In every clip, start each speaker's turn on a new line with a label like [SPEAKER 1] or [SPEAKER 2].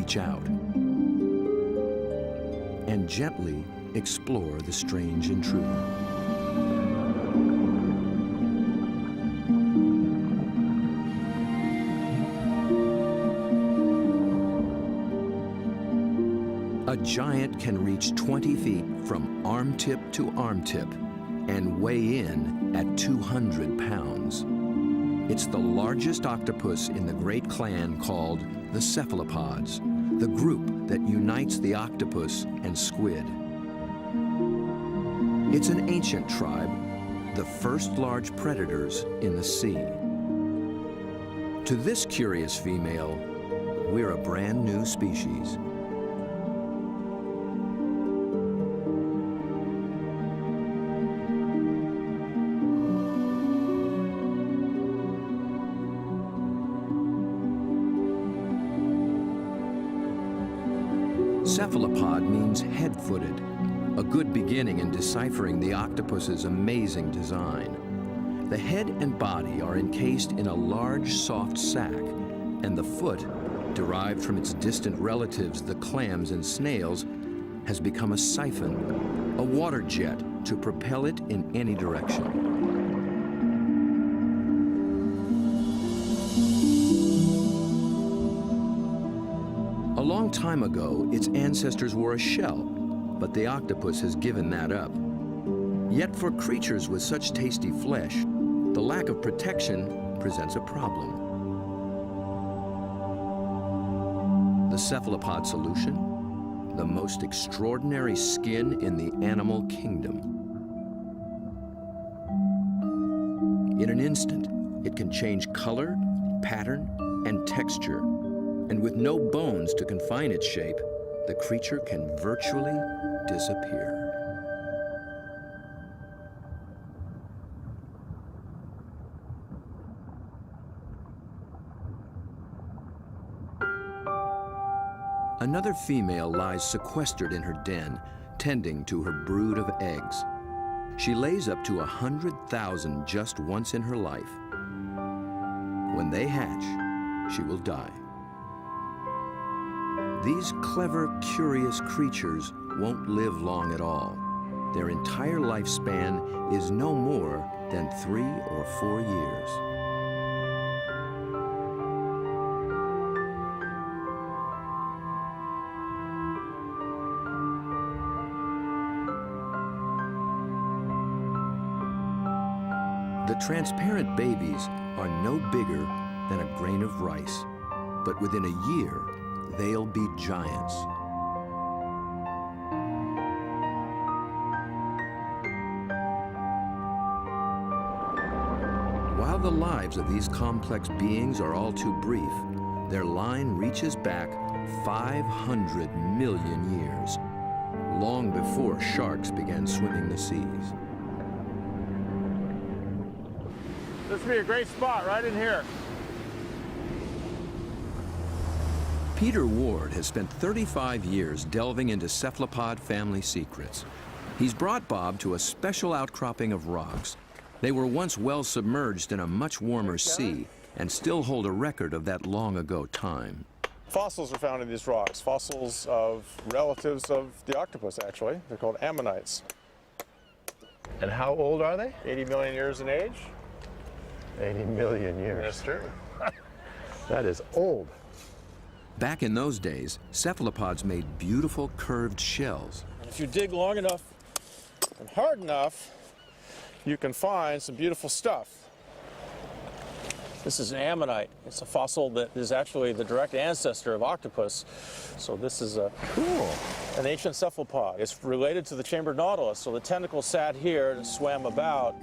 [SPEAKER 1] reach out and gently explore the strange intruder. A giant can reach 20 feet from arm-tip to arm-tip and weigh in at 200 pounds. It's the largest octopus in the great clan called the cephalopods, the group that unites the octopus and squid. It's an ancient tribe, the first large predators in the sea. To this curious female, we're a brand new species. Cephalopod means head-footed, a good beginning in deciphering the octopus's amazing design. The head and body are encased in a large, soft sac, and the foot, derived from its distant relatives, the clams and snails, has become a siphon, a water jet to propel it in any direction. A long time ago, its ancestors were a shell, but the octopus has given that up. Yet for creatures with such tasty flesh, the lack of protection presents a problem. The cephalopod solution? The most extraordinary skin in the animal kingdom. In an instant, it can change color, pattern, and texture. And with no bones to confine its shape, the creature can virtually disappear. Another female lies sequestered in her den, tending to her brood of eggs. She lays up to 100,000 just once in her life. When they hatch, she will die. These clever, curious creatures won't live long at all. Their entire lifespan is no more than 3 or 4 years. The transparent babies are no bigger than a grain of rice, but within a year, they'll be giants. While the lives of these complex beings are all too brief, their line reaches back 500 million years, long before sharks began swimming the seas.
[SPEAKER 2] This would be a great spot right in here.
[SPEAKER 1] Peter Ward has spent 35 years delving into cephalopod family secrets. He's brought Bob to a special outcropping of rocks. They were once well submerged in a much warmer sea and still hold a record of that long ago time.
[SPEAKER 2] Fossils are found in these rocks, fossils of relatives of the octopus, actually. They're called ammonites.
[SPEAKER 3] And how old are they?
[SPEAKER 2] 80 million years in age.
[SPEAKER 3] 80 million years.
[SPEAKER 2] That's true.
[SPEAKER 3] That is old.
[SPEAKER 1] Back in those days, cephalopods made beautiful curved shells.
[SPEAKER 2] If you dig long enough and hard enough, you can find some beautiful stuff. This is an ammonite. It's a fossil that is actually the direct ancestor of octopus. So this is an ancient cephalopod. It's related to the chambered nautilus, so the tentacles sat here and swam about.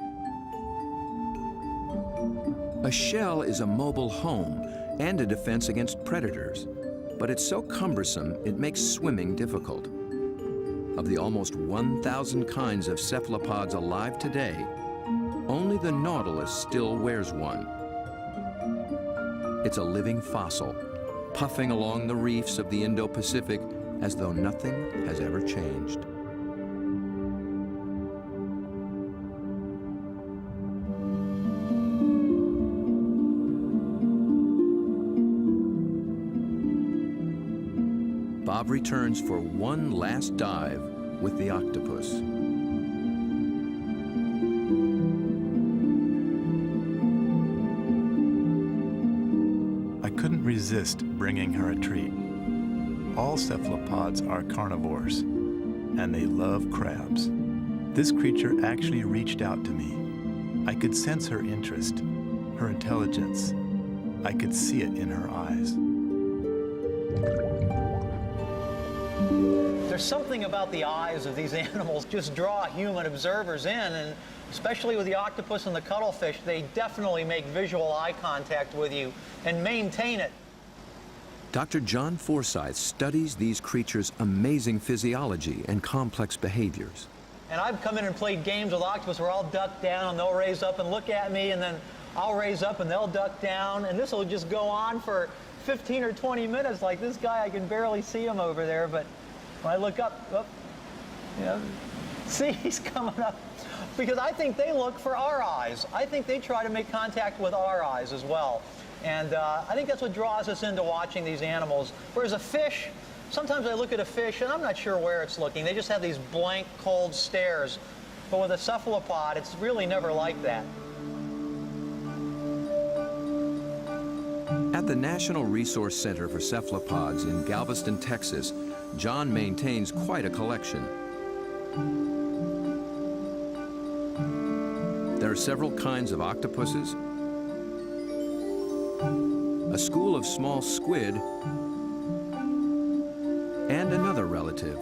[SPEAKER 1] A shell is a mobile home and a defense against predators, but it's so cumbersome it makes swimming difficult. Of the almost 1,000 kinds of cephalopods alive today, only the nautilus still wears one. It's a living fossil, puffing along the reefs of the Indo-Pacific as though nothing has ever changed. Bob returns for one last dive with the octopus.
[SPEAKER 4] I couldn't resist bringing her a treat. All cephalopods are carnivores, and they love crabs. This creature actually reached out to me. I could sense her interest, her intelligence. I could see it in her eyes.
[SPEAKER 5] There's something about the eyes of these animals just draw human observers in, and especially with the octopus and the cuttlefish, they definitely make visual eye contact with you and maintain it.
[SPEAKER 1] Dr. John Forsyth studies these creatures' amazing physiology and complex behaviors.
[SPEAKER 5] And I've come in and played games with octopus where I'll duck down and they'll raise up and look at me, and then I'll raise up and they'll duck down, and this will just go on for 15 or 20 minutes. Like this guy, I can barely see him over there, but when I look up, oh, you know, see, he's coming up. Because I think they look for our eyes. I think they try to make contact with our eyes as well. And I think that's what draws us into watching these animals. Whereas a fish, sometimes I look at a fish and I'm not sure where it's looking. They just have these blank, cold stares. But with a cephalopod, it's really never like that.
[SPEAKER 1] At the National Resource Center for Cephalopods in Galveston, Texas, John maintains quite a collection. There are several kinds of octopuses, a school of small squid, and another relative,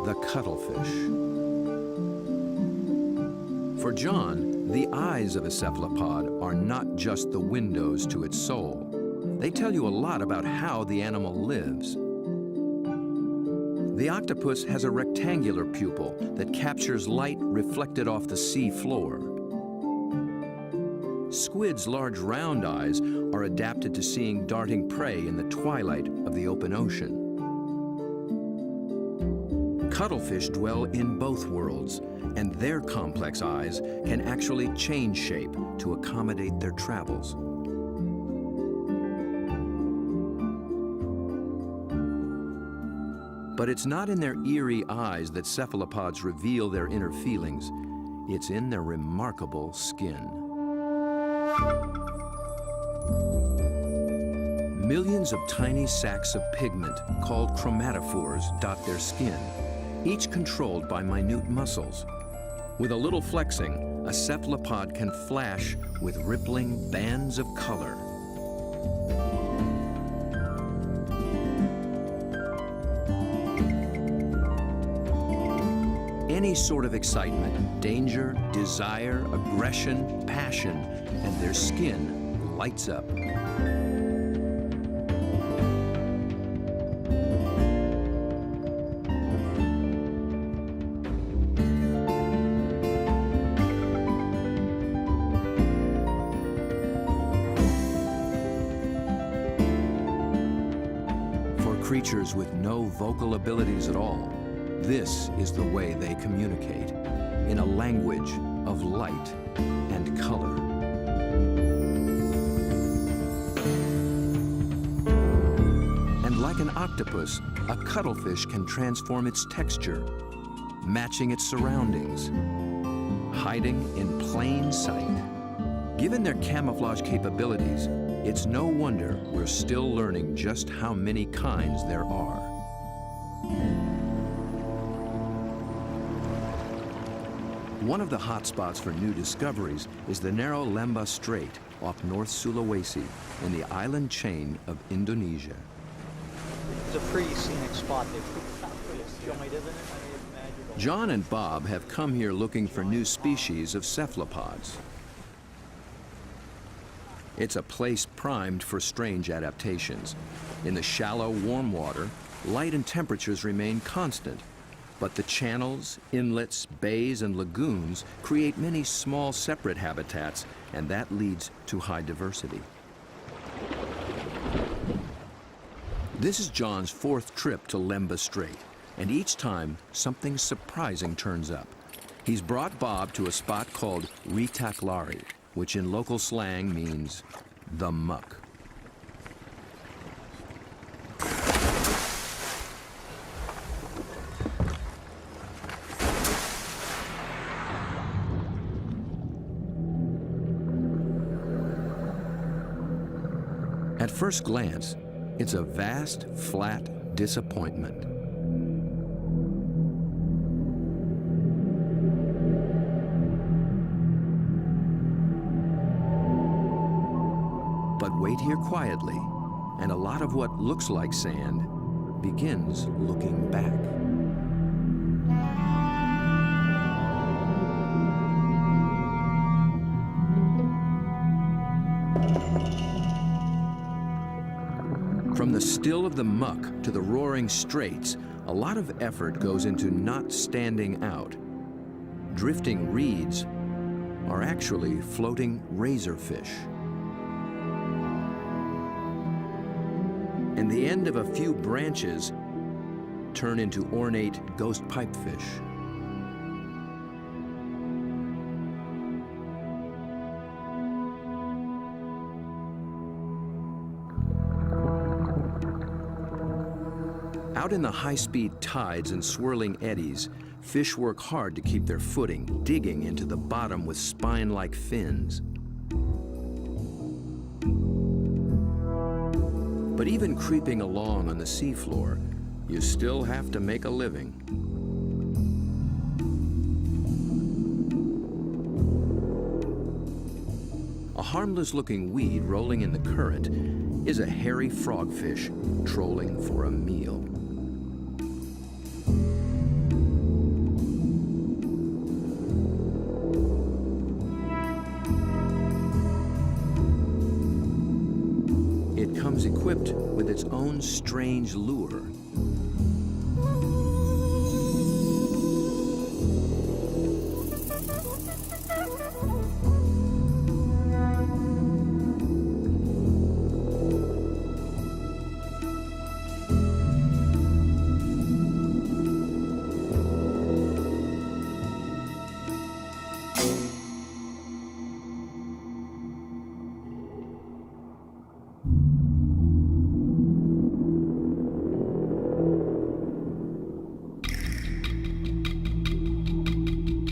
[SPEAKER 1] the cuttlefish. For John, the eyes of a cephalopod are not just the windows to its soul. They tell you a lot about how the animal lives. The octopus has a rectangular pupil that captures light reflected off the sea floor. Squid's large round eyes are adapted to seeing darting prey in the twilight of the open ocean. Cuttlefish dwell in both worlds, and their complex eyes can actually change shape to accommodate their travels. But it's not in their eerie eyes that cephalopods reveal their inner feelings. It's in their remarkable skin. Millions of tiny sacs of pigment, called chromatophores, dot their skin, each controlled by minute muscles. With a little flexing, a cephalopod can flash with rippling bands of color. Any sort of excitement, danger, desire, aggression, passion, and their skin lights up. For creatures with no vocal abilities at all, this is the way they communicate, in a language of light and color. And like an octopus, a cuttlefish can transform its texture, matching its surroundings, hiding in plain sight. Given their camouflage capabilities, it's no wonder we're still learning just how many kinds there are. One of the hotspots for new discoveries is the narrow Lembah Strait off North Sulawesi in the island chain of Indonesia.
[SPEAKER 5] It's a pretty scenic spot.
[SPEAKER 1] John and Bob have come here looking for new species of cephalopods. It's a place primed for strange adaptations. In the shallow, warm water, light and temperatures remain constant, but the channels, inlets, bays, and lagoons create many small separate habitats, and that leads to high diversity. This is John's fourth trip to Lembah Strait, and each time something surprising turns up. He's brought Bob to a spot called Ritaklari, which in local slang means the muck. first glance, it's a vast, flat disappointment. But wait here quietly, and a lot of what looks like sand begins looking back. From the still of the muck to the roaring straits, a lot of effort goes into not standing out. Drifting reeds are actually floating razorfish. And the end of a few branches turn into ornate ghost pipefish. Out in the high-speed tides and swirling eddies, fish work hard to keep their footing, digging into the bottom with spine-like fins. But even creeping along on the seafloor, you still have to make a living. A harmless-looking weed rolling in the current is a hairy frogfish trolling for a meal. It comes equipped with its own strange lure.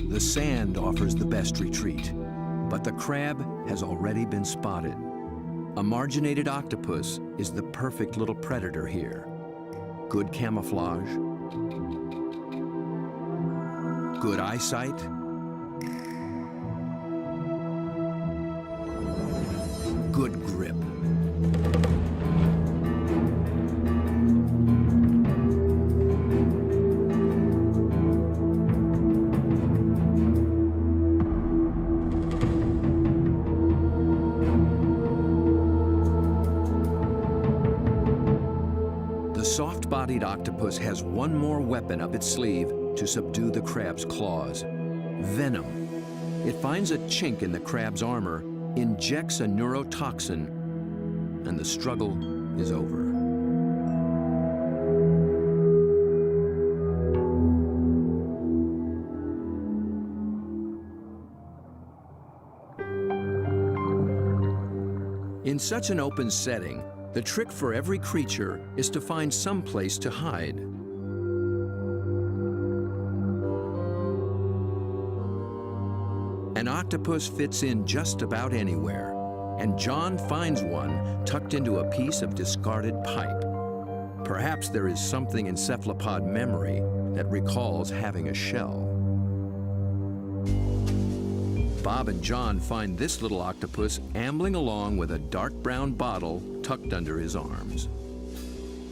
[SPEAKER 1] The sand offers the best retreat, but the crab has already been spotted. A marginated octopus is the perfect little predator here. Good camouflage, good eyesight, good grip. The soft-bodied octopus has one more weapon up its sleeve to subdue the crab's claws: venom. It finds a chink in the crab's armor, injects a neurotoxin, and the struggle is over. In such an open setting, the trick for every creature is to find some place to hide. An octopus fits in just about anywhere, and John finds one tucked into a piece of discarded pipe. Perhaps there is something in cephalopod memory that recalls having a shell. Bob and John find this little octopus ambling along with a dark brown bottle tucked under his arms.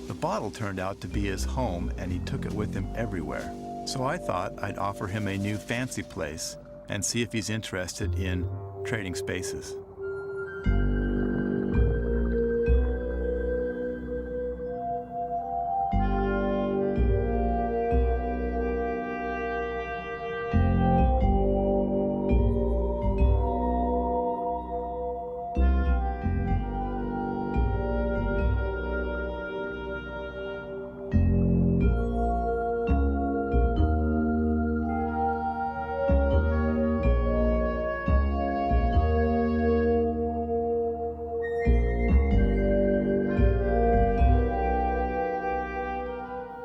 [SPEAKER 4] The bottle turned out to be his home, and he took it with him everywhere. So I thought I'd offer him a new fancy place and see if he's interested in trading spaces.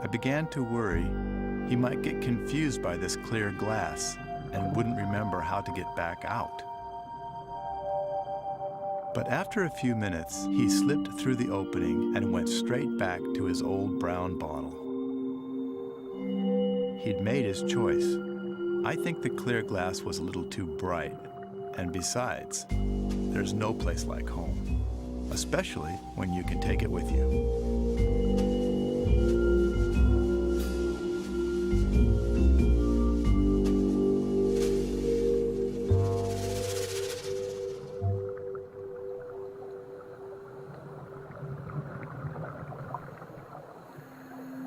[SPEAKER 4] I began to worry he might get confused by this clear glass and wouldn't remember how to get back out. But after a few minutes, he slipped through the opening and went straight back to his old brown bottle. He'd made his choice. I think the clear glass was a little too bright. And besides, there's no place like home, especially when you can take it with you.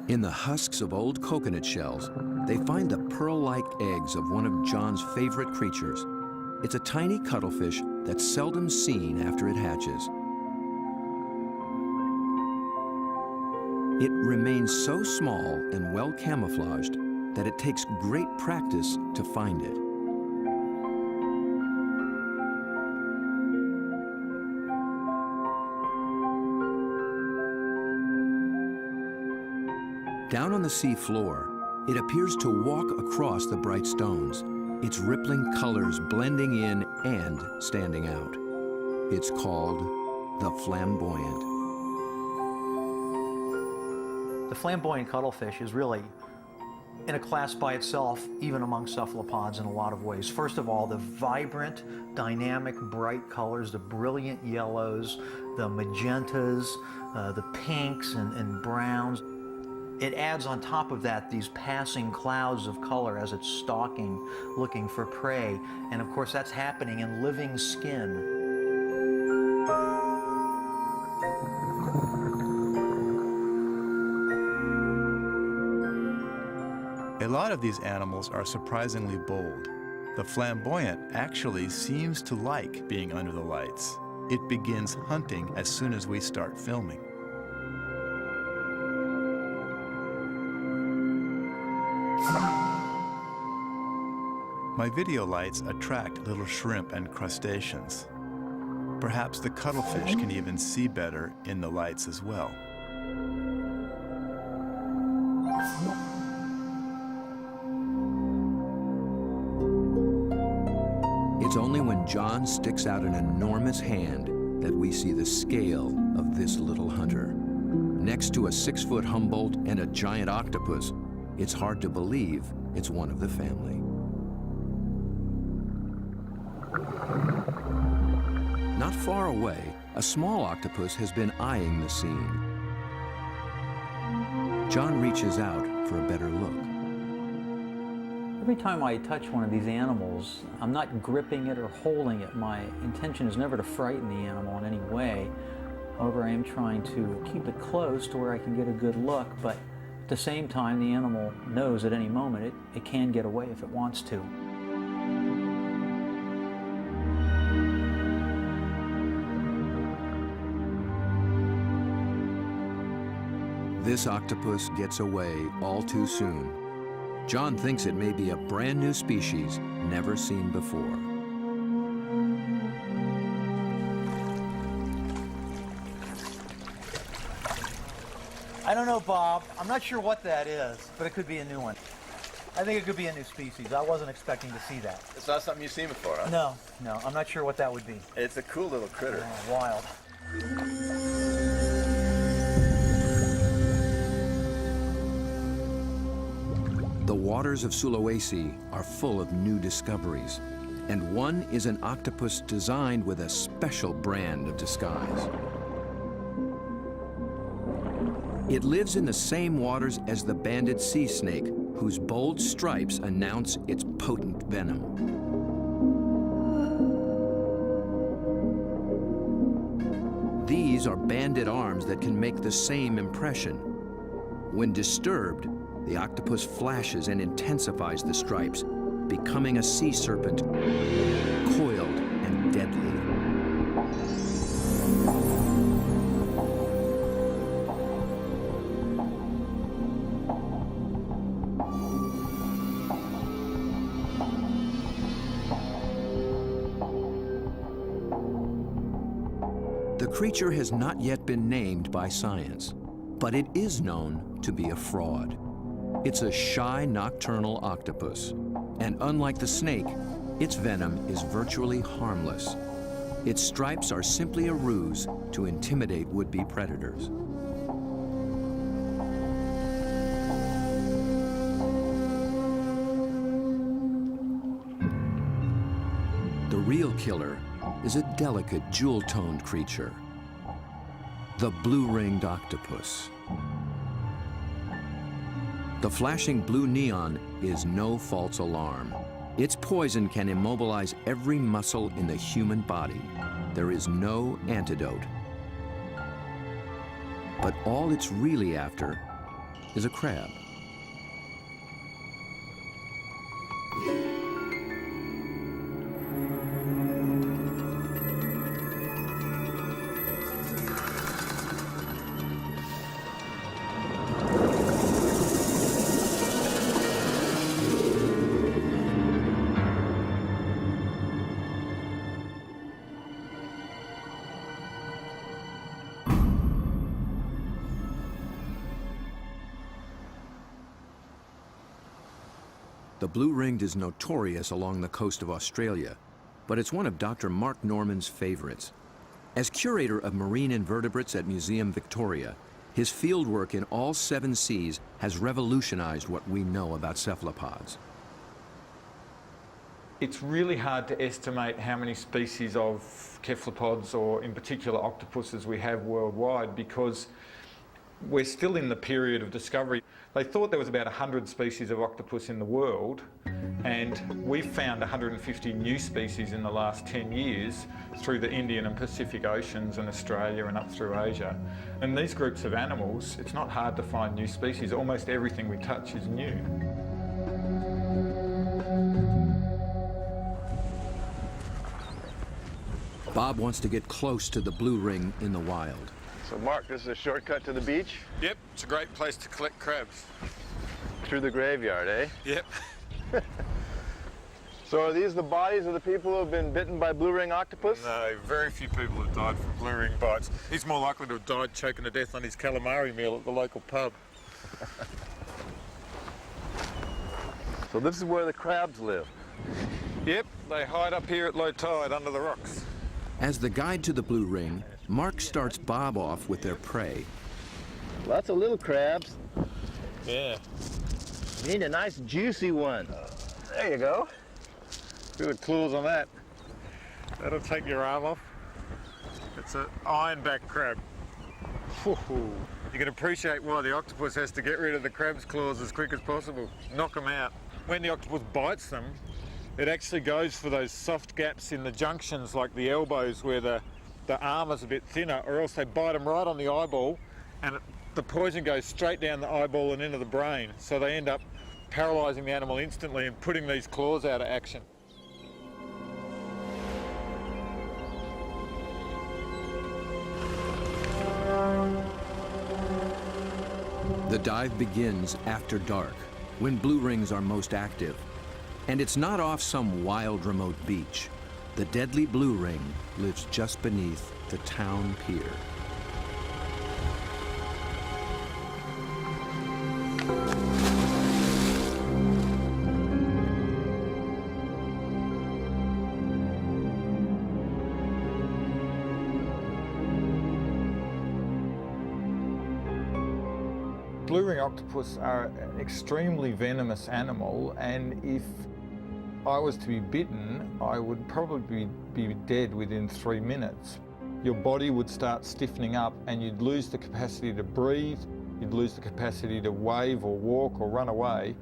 [SPEAKER 1] In the husks of old coconut shells, they find the pearl-like eggs of one of John's favorite creatures. It's a tiny cuttlefish that's seldom seen after it hatches. It remains so small and well camouflaged that it takes great practice to find it. Down on the sea floor, it appears to walk across the bright stones, its rippling colors blending in and standing out. It's called the flamboyant.
[SPEAKER 5] The flamboyant cuttlefish is really in a class by itself, even among cephalopods in a lot of ways. First of all, the vibrant, dynamic, bright colors, the brilliant yellows, the magentas, the pinks and browns. It adds on top of that these passing clouds of color as it's stalking, looking for prey. And of course, that's happening in living skin.
[SPEAKER 4] A lot of these animals are surprisingly bold. The flamboyant actually seems to like being under the lights. It begins hunting as soon as we start filming. My video lights attract little shrimp and crustaceans. Perhaps the cuttlefish can even see better in the lights as well.
[SPEAKER 1] It's only when John sticks out an enormous hand that we see the scale of this little hunter. Next to a 6-foot Humboldt and a giant octopus, it's hard to believe it's one of the family. Not far away, a small octopus has been eyeing the scene. John reaches out for a better look.
[SPEAKER 5] Every time I touch one of these animals, I'm not gripping it or holding it. My intention is never to frighten the animal in any way. However, I am trying to keep it close to where I can get a good look, but at the same time, the animal knows at any moment it can get away if it wants to.
[SPEAKER 1] This octopus gets away all too soon. John thinks it may be a brand new species never seen before.
[SPEAKER 5] I don't know, Bob. I'm not sure what that is, but it could be a new one. I think it could be a new species. I wasn't expecting to see that.
[SPEAKER 3] It's not something you've seen before, huh?
[SPEAKER 5] No, I'm not sure what that would be.
[SPEAKER 3] It's a cool little critter.
[SPEAKER 5] Oh, wild.
[SPEAKER 1] The waters of Sulawesi are full of new discoveries, and one is an octopus designed with a special brand of disguise. It lives in the same waters as the banded sea snake, whose bold stripes announce its potent venom. These are banded arms that can make the same impression. When disturbed, the octopus flashes and intensifies the stripes, becoming a sea serpent, coiled and deadly. The creature has not yet been named by science, but it is known to be a fraud. It's a shy nocturnal octopus, and unlike the snake, its venom is virtually harmless. Its stripes are simply a ruse to intimidate would-be predators. The real killer is a delicate, jewel-toned creature, the blue-ringed octopus. The flashing blue neon is no false alarm. Its poison can immobilize every muscle in the human body. There is no antidote. But all it's really after is a crab. The blue-ringed is notorious along the coast of Australia, but it's one of Dr. Mark Norman's favorites. As curator of marine invertebrates at Museum Victoria, his fieldwork in all 7 seas has revolutionized what we know about cephalopods.
[SPEAKER 6] It's really hard to estimate how many species of cephalopods, or in particular octopuses, we have worldwide, because we're still in the period of discovery. They thought there was about 100 species of octopus in the world, and we've found 150 new species in the last 10 years through the Indian and Pacific Oceans and Australia and up through Asia. And these groups of animals, it's not hard to find new species. Almost everything we touch is new.
[SPEAKER 1] Bob wants to get close to the blue ring in the wild.
[SPEAKER 3] So Mark, this is a shortcut to the beach?
[SPEAKER 6] Yep, it's a great place to collect crabs.
[SPEAKER 3] Through the graveyard, eh?
[SPEAKER 6] Yep.
[SPEAKER 3] So are these the bodies of the people who have been bitten by blue ring octopus?
[SPEAKER 6] No, very few people have died from blue ring bites. He's more likely to have died choking to death on his calamari meal at the local pub.
[SPEAKER 3] So this is where the crabs live?
[SPEAKER 6] Yep, they hide up here at low tide under the rocks.
[SPEAKER 1] As the guide to the blue ring, Mark starts Bob off with their prey.
[SPEAKER 3] Lots of little crabs.
[SPEAKER 6] Yeah.
[SPEAKER 3] You need a nice juicy one. There you go.
[SPEAKER 6] Good claws on that. That'll take your arm off. It's an ironback crab. You can appreciate why the octopus has to get rid of the crab's claws as quick as possible. Knock them out. When the octopus bites them, it actually goes for those soft gaps in the junctions, like the elbows where the arm is a bit thinner, or else they bite them right on the eyeball, and the poison goes straight down the eyeball and into the brain. So they end up paralysing the animal instantly and putting these claws out of action.
[SPEAKER 1] The dive begins after dark, when blue rings are most active. And it's not off some wild, remote beach. The deadly blue ring lives just beneath the town pier.
[SPEAKER 6] Blue ring octopus are an extremely venomous animal, and if I was to be bitten, I would probably be dead within 3 minutes. Your body would start stiffening up and you'd lose the capacity to breathe, you'd lose the capacity to wave or walk or run away,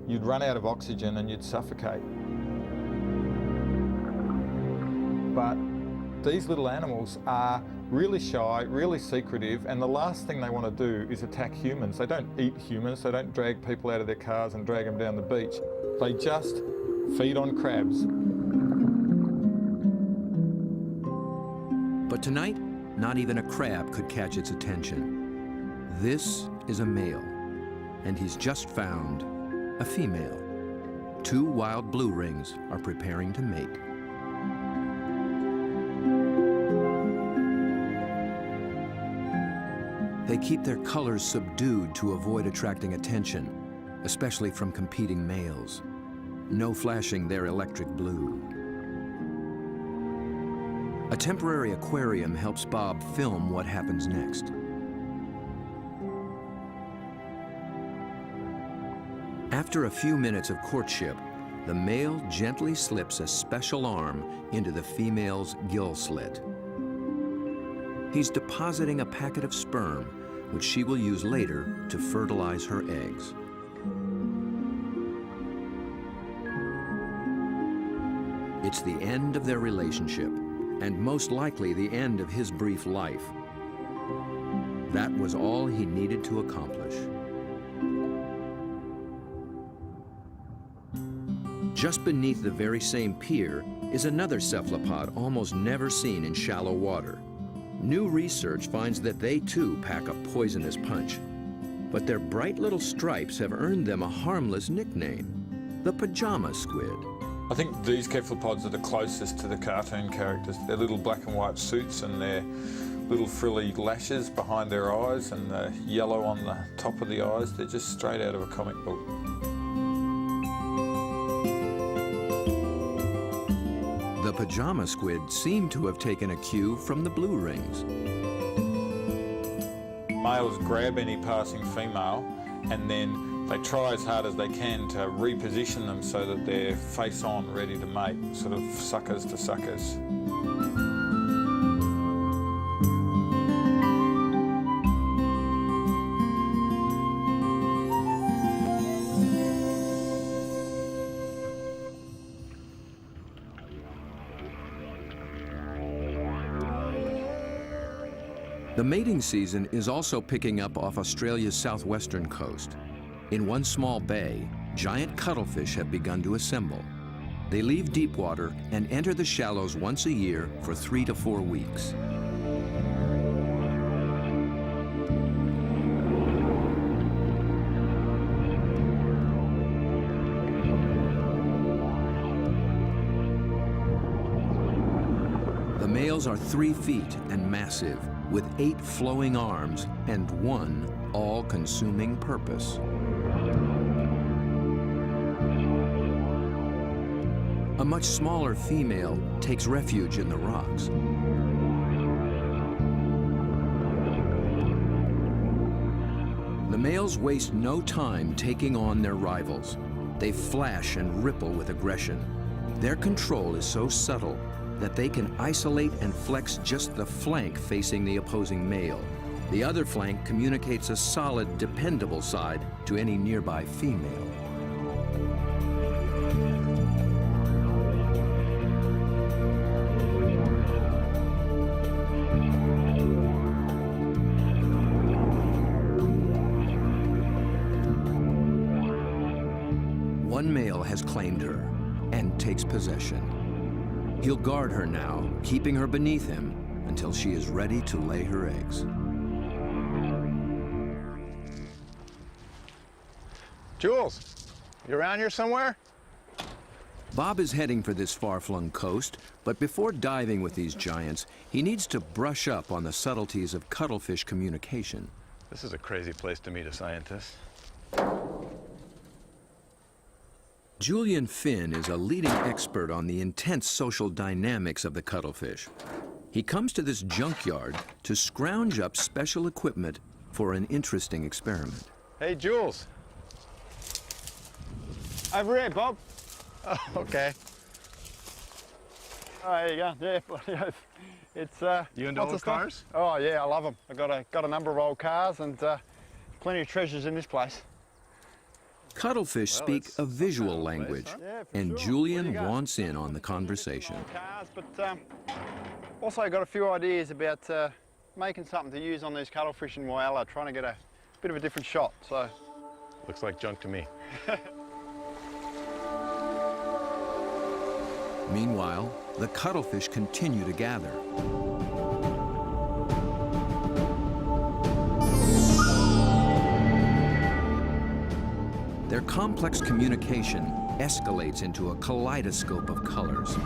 [SPEAKER 6] you'd run out of oxygen and you'd suffocate. But these little animals are really shy, really secretive, and the last thing they want to do is attack humans. They don't eat humans, they don't drag people out of their cars and drag them down the beach. They just feed on crabs.
[SPEAKER 1] But tonight, not even a crab could catch its attention. This is a male, and he's just found a female. 2 wild blue rings are preparing to mate. They keep their colors subdued to avoid attracting attention, especially from competing males. No flashing their electric blue. A temporary aquarium helps Bob film what happens next. After a few minutes of courtship, the male gently slips a special arm into the female's gill slit. He's depositing a packet of sperm, which she will use later to fertilize her eggs. It's the end of their relationship, and most likely the end of his brief life. That was all he needed to accomplish. Just beneath the very same pier is another cephalopod almost never seen in shallow water. New research finds that they too pack a poisonous punch. But their bright little stripes have earned them a harmless nickname, the pajama squid.
[SPEAKER 7] I think these cephalopods are the closest to the cartoon characters. Their little black and white suits and their little frilly lashes behind their eyes and the yellow on the top of the eyes. They're just straight out of a comic book.
[SPEAKER 1] The pajama squid seem to have taken a cue from the blue rings.
[SPEAKER 7] Males grab any passing female and then they try as hard as they can to reposition them so that they're face on, ready to mate, sort of suckers to suckers.
[SPEAKER 1] The mating season is also picking up off Australia's southwestern coast. In one small bay, giant cuttlefish have begun to assemble. They leave deep water and enter the shallows once a year for 3 to 4 weeks. The males are 3 feet and massive, with 8 flowing arms and 1 all-consuming purpose. A much smaller female takes refuge in the rocks. The males waste no time taking on their rivals. They flash and ripple with aggression. Their control is so subtle that they can isolate and flex just the flank facing the opposing male. The other flank communicates a solid, dependable side to any nearby female. One male has claimed her and takes possession. He'll guard her now, keeping her beneath him until she is ready to lay her eggs.
[SPEAKER 3] Jules, you around here somewhere?
[SPEAKER 1] Bob is heading for this far-flung coast, but before diving with these giants, he needs to brush up on the subtleties of cuttlefish communication.
[SPEAKER 4] This is a crazy place to meet a scientist.
[SPEAKER 1] Julian Finn is a leading expert on the intense social dynamics of the cuttlefish. He comes to this junkyard to scrounge up special equipment for an interesting experiment.
[SPEAKER 3] Hey, Jules. Over here, Bob. Oh, okay. Oh, there you go. Yeah, it's
[SPEAKER 4] You into
[SPEAKER 3] lots
[SPEAKER 4] old
[SPEAKER 3] of stuff.
[SPEAKER 4] cars?
[SPEAKER 3] Oh yeah, I love them. I've got a number of old cars and plenty of treasures in this place.
[SPEAKER 1] Cuttlefish speak
[SPEAKER 4] it's
[SPEAKER 1] a visual
[SPEAKER 4] some kind of
[SPEAKER 1] language,
[SPEAKER 4] place, huh?
[SPEAKER 3] Yeah, for
[SPEAKER 1] and
[SPEAKER 3] sure.
[SPEAKER 1] Julian
[SPEAKER 3] What do you got?
[SPEAKER 1] wants in on the conversation.
[SPEAKER 3] Cars, but also got a few ideas about making something to use on these cuttlefish in Whyalla, trying to get a bit of a different shot. So
[SPEAKER 4] Looks like junk to me.
[SPEAKER 1] Meanwhile, the cuttlefish continue to gather. Their complex communication escalates into a kaleidoscope of colors.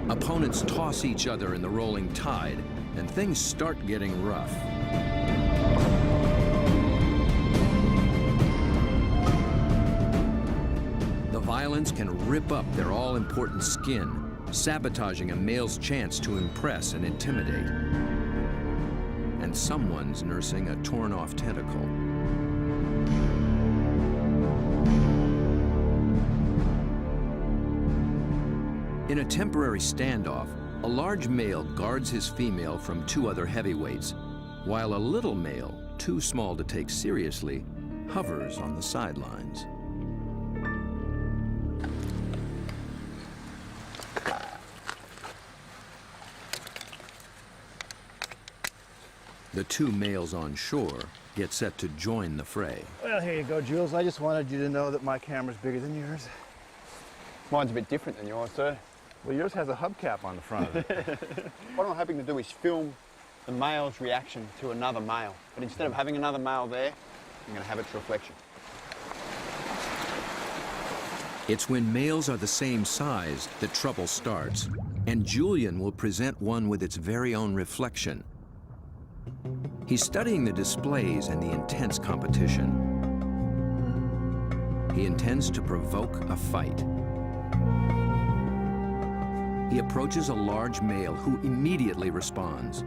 [SPEAKER 1] Opponents toss each other in the rolling tide, and things start getting rough. The violence can rip up their all-important skin, sabotaging a male's chance to impress and intimidate. And someone's nursing a torn-off tentacle. In a temporary standoff, a large male guards his female from two other heavyweights, while a little male, too small to take seriously, hovers on the sidelines. The two males on shore get set to join the fray.
[SPEAKER 3] Well, here you go, Jules. I just wanted you to know that my camera's bigger than yours. Mine's a bit different than yours, sir.
[SPEAKER 4] Well, yours has a hubcap on the front of it.
[SPEAKER 3] What I'm hoping to do is film the male's reaction to another male. But instead of having another male there, I'm going to have its reflection.
[SPEAKER 1] It's when males are the same size that trouble starts, and Julian will present one with its very own reflection. He's studying the displays and the intense competition. He intends to provoke a fight. He approaches a large male who immediately responds.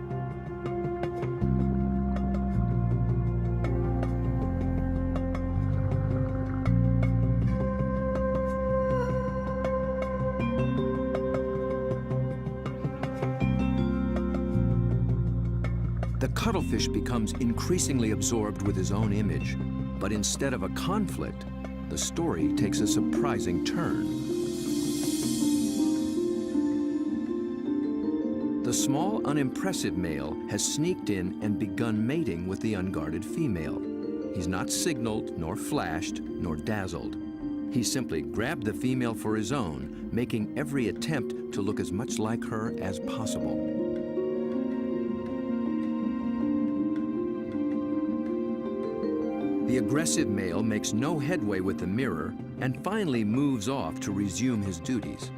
[SPEAKER 1] The cuttlefish becomes increasingly absorbed with his own image, but instead of a conflict, the story takes a surprising turn. The small, unimpressive male has sneaked in and begun mating with the unguarded female. He's not signaled, nor flashed, nor dazzled. He simply grabbed the female for his own, making every attempt to look as much like her as possible. The aggressive male makes no headway with the mirror and finally moves off to resume his duties.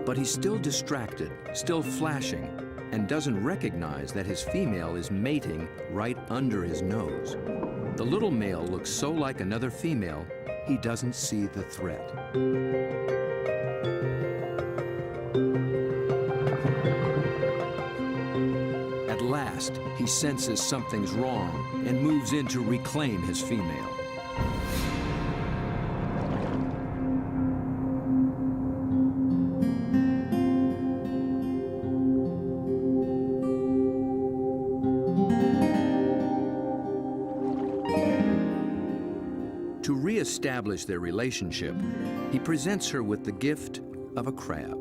[SPEAKER 1] But he's still distracted, still flashing, and doesn't recognize that his female is mating right under his nose. The little male looks so like another female, he doesn't see the threat. At last, he senses something's wrong and moves in to reclaim his female. To re-establish their relationship, he presents her with the gift of a crab.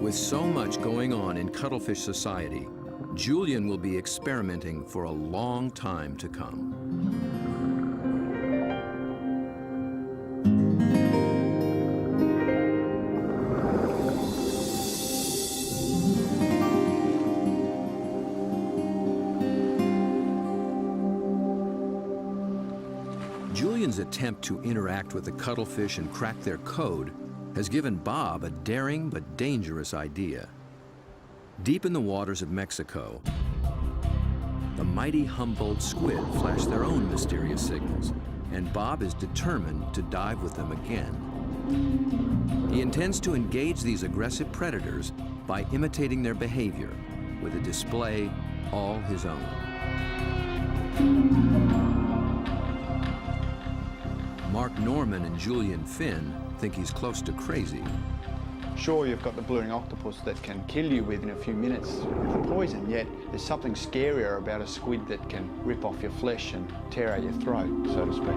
[SPEAKER 1] With so much going on in cuttlefish society, Julian will be experimenting for a long time to come. Julian's attempt to interact with the cuttlefish and crack their code has given Bob a daring but dangerous idea. Deep in the waters of Mexico, the mighty Humboldt squid flash their own mysterious signals, and Bob is determined to dive with them again. He intends to engage these aggressive predators by imitating their behavior with a display all his own. Mark Norman and Julian Finn think he's close to crazy.
[SPEAKER 3] Sure, you've got the blue-ring octopus that can kill you within a few minutes with the poison, yet there's something scarier about a squid that can rip off your flesh and tear out your throat, so to speak.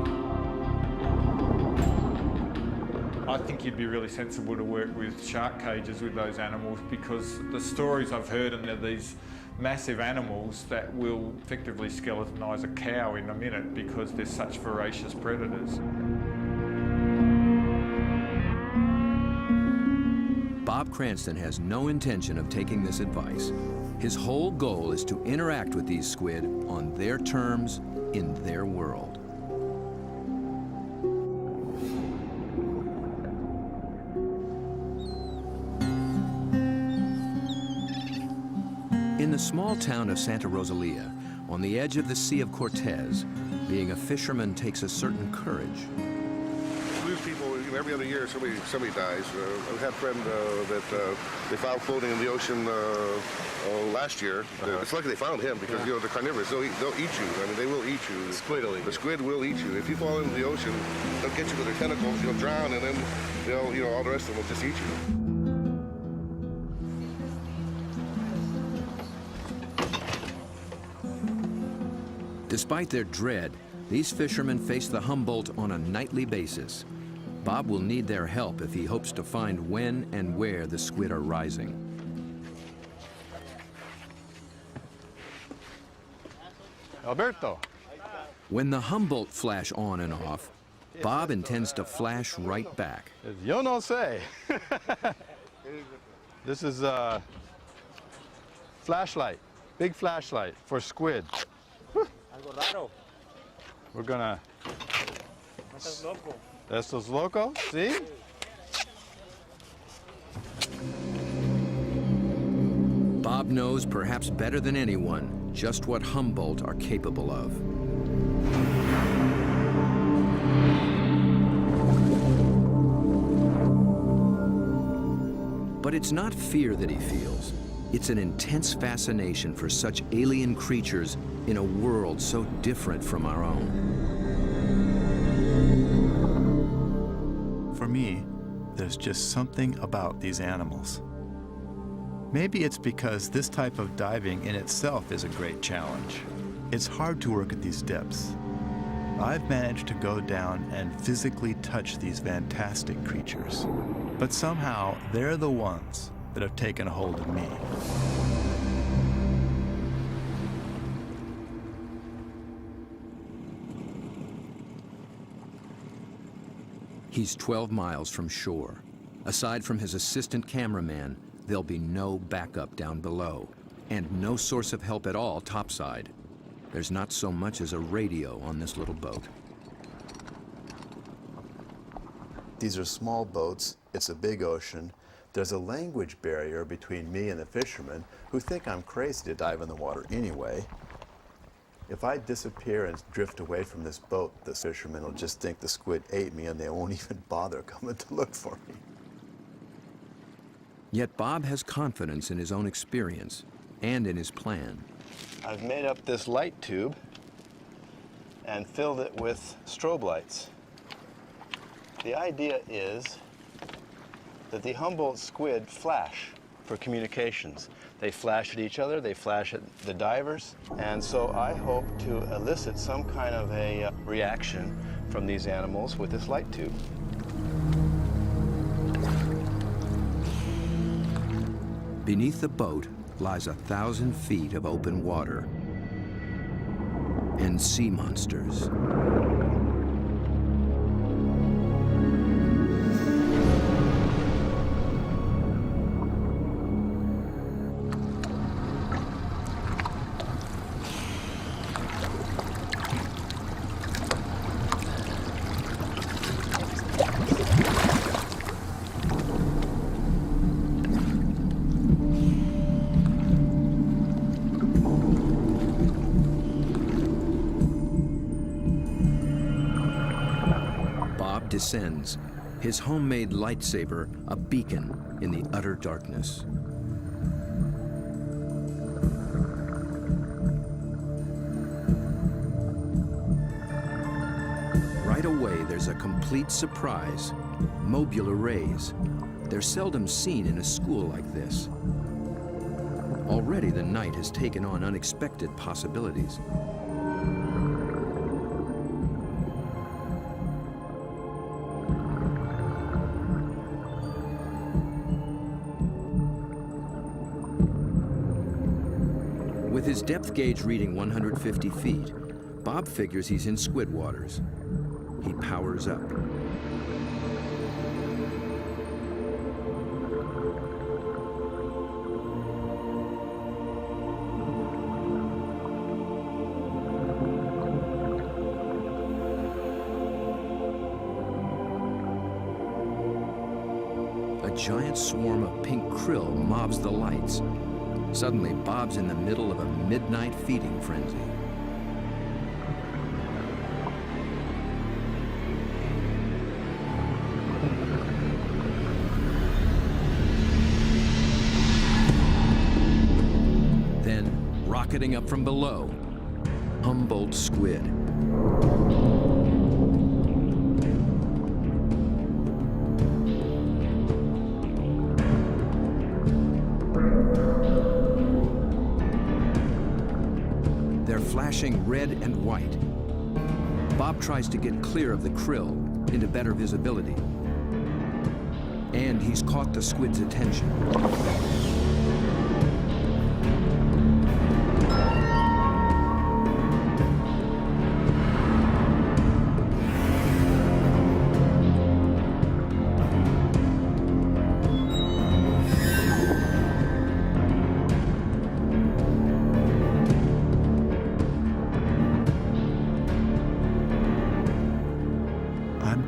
[SPEAKER 7] I think you'd be really sensible to work with shark cages with those animals, because the stories I've heard are these massive animals that will effectively skeletonise a cow in a minute because they're such voracious predators.
[SPEAKER 1] Bob Cranston has no intention of taking this advice. His whole goal is to interact with these squid on their terms, in their world. the small town of Santa Rosalia, on the edge of the Sea of Cortez, being a fisherman takes a certain courage.
[SPEAKER 8] We lose people every other year. Somebody dies. I've had a friend that they found floating in the ocean last year. It's lucky they found him because they're carnivorous. They'll eat you. I mean, they will eat you. The squid will eat you. If you fall into the ocean, they'll get you with their tentacles. You'll drown, and then they'll, all the rest of them will just eat you.
[SPEAKER 1] Despite their dread, these fishermen face the Humboldt on a nightly basis. Bob will need their help if he hopes to find when and where the squid are rising.
[SPEAKER 3] Alberto.
[SPEAKER 1] When the Humboldt flash on and off, Bob intends to flash right back.
[SPEAKER 3] Yo no sé. This is a flashlight, big flashlight for squid. We're gonna. Estos loco, see?
[SPEAKER 1] Bob knows perhaps better than anyone just what Humboldt are capable of. But it's not fear that he feels. It's an intense fascination for such alien creatures in a world so different from our own.
[SPEAKER 4] For me, there's just something about these animals. Maybe it's because this type of diving in itself is a great challenge. It's hard to work at these depths. I've managed to go down and physically touch these fantastic creatures, but somehow they're the ones that have taken a hold of me.
[SPEAKER 1] He's 12 miles from shore. Aside from his assistant cameraman, there'll be no backup down below, and no source of help at all topside. There's not so much as a radio on this little boat.
[SPEAKER 4] These are small boats. It's a big ocean. There's a language barrier between me and the fishermen who think I'm crazy to dive in the water anyway. If I disappear and drift away from this boat, the fishermen will just think the squid ate me and they won't even bother coming to look for me.
[SPEAKER 1] Yet Bob has confidence in his own experience and in his plan.
[SPEAKER 9] I've made up this light tube and filled it with strobe lights. The idea is that the Humboldt squid flash for communications. They flash at each other, they flash at the divers, and so I hope to elicit some kind of a reaction from these animals with this light tube.
[SPEAKER 1] Beneath the boat lies 1,000 feet of open water and sea monsters. Descends, his homemade lightsaber a beacon in the utter darkness. Right away, there's a complete surprise. Mobile arrays. They're seldom seen in a school like this. Already, the night has taken on unexpected possibilities. With his depth gauge reading 150 feet, Bob figures he's in squid waters. He powers up. A giant swarm of pink krill mobs the lights. Suddenly, Bob's in the middle of a midnight feeding frenzy. Then, rocketing up from below, Humboldt squid. They're flashing red and white. Bob tries to get clear of the krill into better visibility. And he's caught the squid's attention.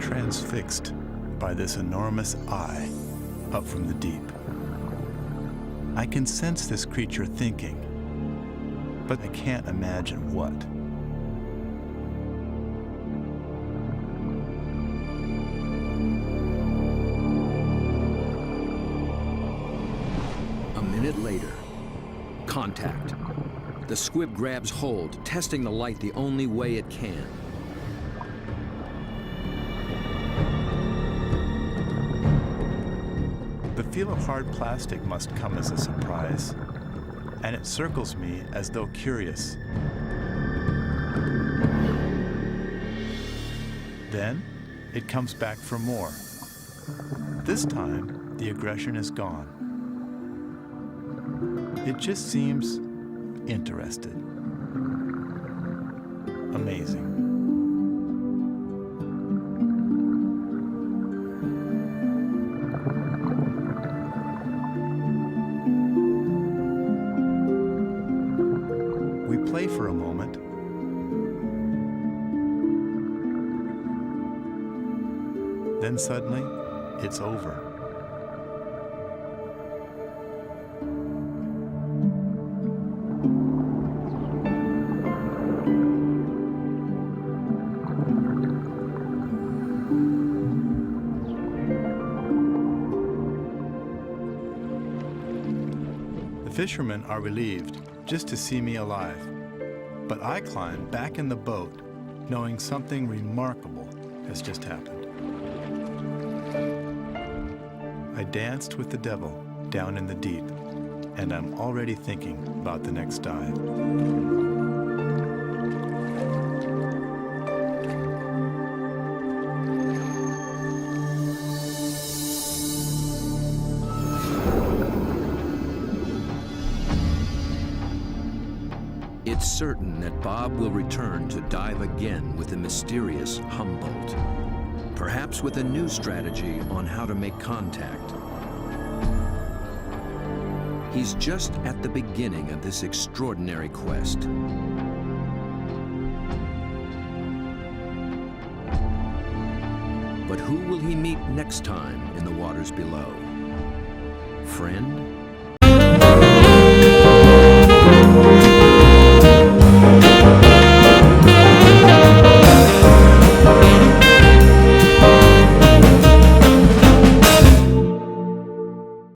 [SPEAKER 4] Transfixed by this enormous eye up from the deep. I can sense this creature thinking, but I can't imagine what.
[SPEAKER 1] A minute later, contact. The squid grabs hold, testing the light the only way it can.
[SPEAKER 4] The feel of hard plastic must come as a surprise, and it circles me as though curious. Then, it comes back for more. This time, the aggression is gone. It just seems interested. Amazing. Play for a moment. Then suddenly, it's over. The fishermen are relieved just to see me alive. But I climb back in the boat, knowing something remarkable has just happened. I danced with the devil down in the deep, and I'm already thinking about the next dive.
[SPEAKER 1] It's certain that Bob will return to dive again with the mysterious Humboldt, perhaps with a new strategy on how to make contact. He's just at the beginning of this extraordinary quest. But who will he meet next time in the waters below? Friend?